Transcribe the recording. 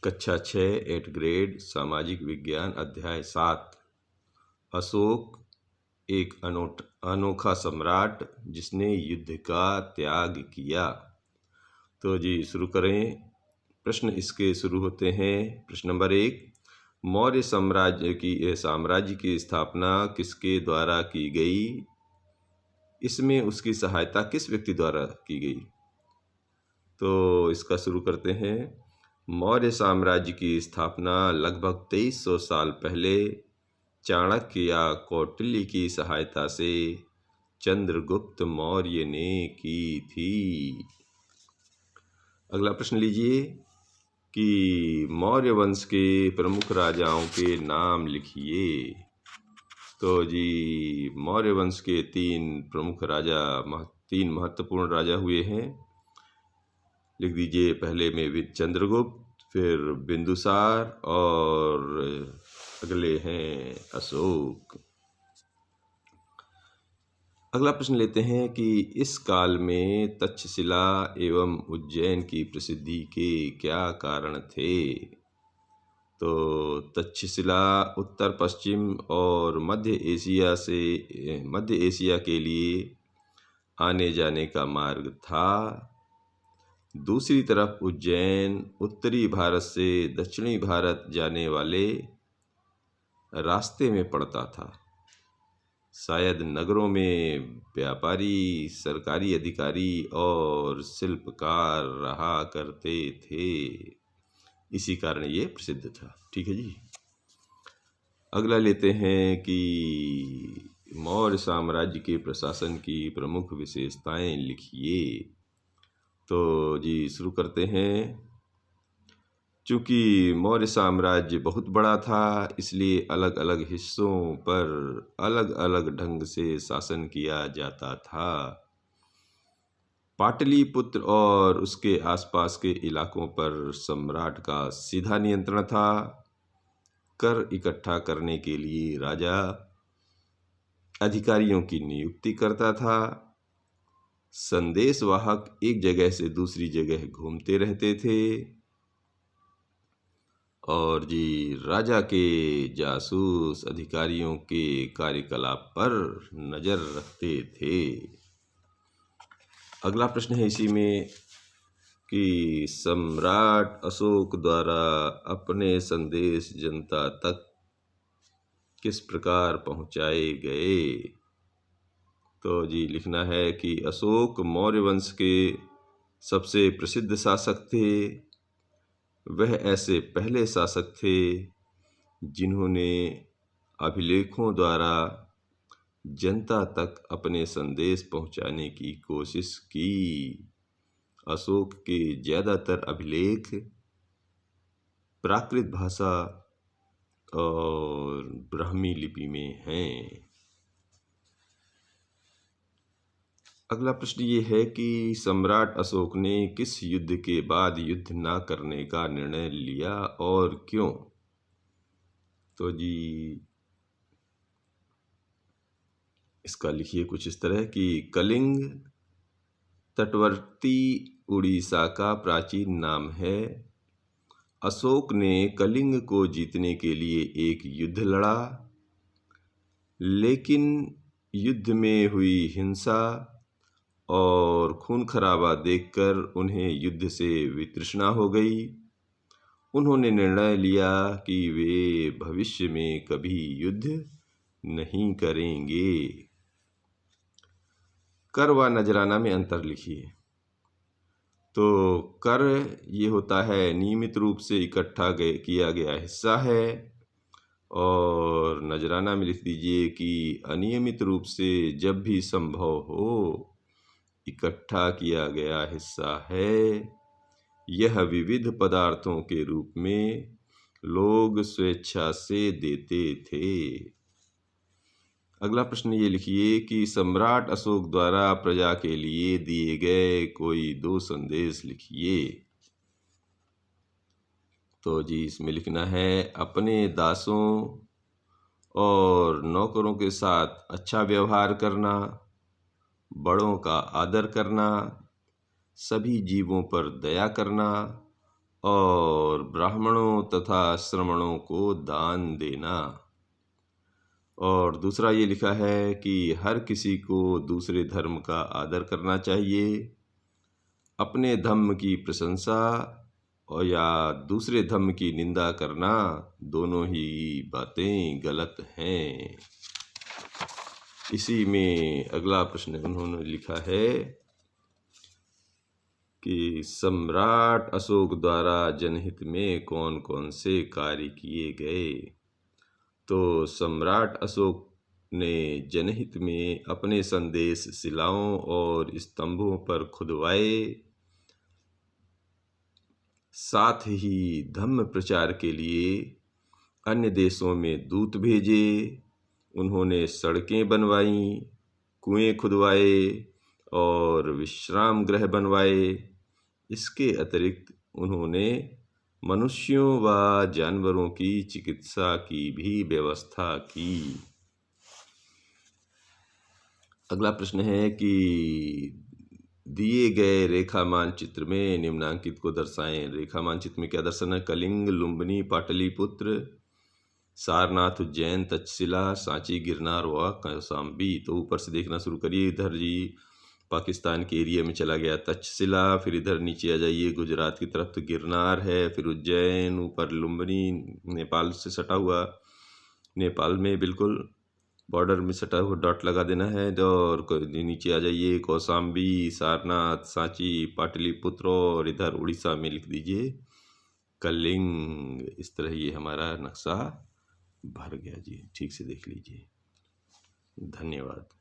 कक्षा 6 8 ग्रेड सामाजिक विज्ञान अध्याय 7। अशोक एक अनोखा सम्राट जिसने युद्ध का त्याग किया। तो जी शुरू करें। प्रश्न इसके शुरू होते हैं। प्रश्न नंबर 1, मौर्य साम्राज्य की स्थापना किसके द्वारा की गई? इसमें उसकी सहायता किस व्यक्ति द्वारा की गई? तो इसका शुरू करते हैं। मौर्य साम्राज्य की स्थापना लगभग 2300 साल पहले चाणक्य या कौटिल्य की सहायता से चंद्रगुप्त मौर्य ने की थी। अगला प्रश्न लीजिए कि मौर्य वंश के प्रमुख राजाओं के नाम लिखिए। तो जी मौर्य वंश के तीन महत्वपूर्ण राजा हुए हैं। लिख दीजिए। पहले में चंद्रगुप्त, फिर बिंदुसार और अगले हैं अशोक। अगला प्रश्न लेते हैं कि इस काल में तक्षशिला एवं उज्जैन की प्रसिद्धि के क्या कारण थे? तो तक्षशिला उत्तर पश्चिम और मध्य एशिया के लिए आने जाने का मार्ग था। दूसरी तरफ उज्जैन उत्तरी भारत से दक्षिणी भारत जाने वाले रास्ते में पड़ता था। शायद नगरों में व्यापारी, सरकारी अधिकारी और शिल्पकार रहा करते थे, इसी कारण ये प्रसिद्ध था। ठीक है जी। अगला लेते हैं कि मौर्य साम्राज्य के प्रशासन की प्रमुख विशेषताएं लिखिए। तो जी शुरू करते हैं। चूँकि मौर्य साम्राज्य बहुत बड़ा था, इसलिए अलग अलग हिस्सों पर अलग अलग ढंग से शासन किया जाता था। पाटलिपुत्र और उसके आसपास के इलाकों पर सम्राट का सीधा नियंत्रण था। कर इकट्ठा करने के लिए राजा अधिकारियों की नियुक्ति करता था। संदेशवाहक एक जगह से दूसरी जगह घूमते रहते थे और जी राजा के जासूस अधिकारियों के कार्यकलाप पर नजर रखते थे। अगला प्रश्न है इसी में कि सम्राट अशोक द्वारा अपने संदेश जनता तक किस प्रकार पहुंचाए गए? तो जी लिखना है कि अशोक मौर्य वंश के सबसे प्रसिद्ध शासक थे। वह ऐसे पहले शासक थे जिन्होंने अभिलेखों द्वारा जनता तक अपने संदेश पहुंचाने की कोशिश की। अशोक के ज़्यादातर अभिलेख प्राकृत भाषा और ब्राह्मी लिपि में हैं। अगला प्रश्न ये है कि सम्राट अशोक ने किस युद्ध के बाद युद्ध न करने का निर्णय लिया और क्यों? तो जी इसका लिखिए कुछ इस तरह कि कलिंग तटवर्ती उड़ीसा का प्राचीन नाम है। अशोक ने कलिंग को जीतने के लिए एक युद्ध लड़ा, लेकिन युद्ध में हुई हिंसा और खून खराबा देखकर उन्हें युद्ध से वितृष्णा हो गई। उन्होंने निर्णय लिया कि वे भविष्य में कभी युद्ध नहीं करेंगे। कर व नजराना में अंतर लिखिए। तो कर ये होता है नियमित रूप से इकट्ठा किया गया हिस्सा है, और नजराना में लिख दीजिए कि अनियमित रूप से जब भी संभव हो इकट्ठा किया गया हिस्सा है। यह विविध पदार्थों के रूप में लोग स्वेच्छा से देते थे। अगला प्रश्न ये लिखिए कि सम्राट अशोक द्वारा प्रजा के लिए दिए गए कोई 2 संदेश लिखिए। तो जी इसमें लिखना है अपने दासों और नौकरों के साथ अच्छा व्यवहार करना, बड़ों का आदर करना, सभी जीवों पर दया करना और ब्राह्मणों तथा श्रमणों को दान देना। और दूसरा ये लिखा है कि हर किसी को दूसरे धर्म का आदर करना चाहिए। अपने धर्म की प्रशंसा और या दूसरे धर्म की निंदा करना दोनों ही बातें गलत हैं। इसी में अगला प्रश्न उन्होंने लिखा है कि सम्राट अशोक द्वारा जनहित में कौन कौन से कार्य किए गए। तो सम्राट अशोक ने जनहित में अपने संदेश शिलाओं और स्तंभों पर खुदवाए, साथ ही धम्म प्रचार के लिए अन्य देशों में दूत भेजे। उन्होंने सड़कें बनवाई, कुएं खुदवाए और विश्राम गृह बनवाए। इसके अतिरिक्त उन्होंने मनुष्यों व जानवरों की चिकित्सा की भी व्यवस्था की। अगला प्रश्न है कि दिए गए रेखा मानचित्र में निम्नांकित को दर्शाएं। रेखा मानचित्र में क्या दर्शाना है? कलिंग, लुम्बिनी, पाटलिपुत्र, सारनाथ, उज्जैन, तक्षशिला, सांची, गिरनार व कौशाम्बी। तो ऊपर से देखना शुरू करिए। इधर जी पाकिस्तान के एरिया में चला गया तक्षशिला, फिर इधर नीचे आ जाइए गुजरात की तरफ तो गिरनार है, फिर उज्जैन, ऊपर लुम्बिनी नेपाल से सटा हुआ, नेपाल में बिल्कुल बॉर्डर में सटा हुआ डॉट लगा देना है। और नीचे आ जाइए कौशाम्बी, सारनाथ, सांची, पाटलिपुत्र और इधर उड़ीसा में लिख दीजिए कलिंग। इस तरह ये हमारा नक्शा भर गया जी। ठीक से देख लीजिए। धन्यवाद।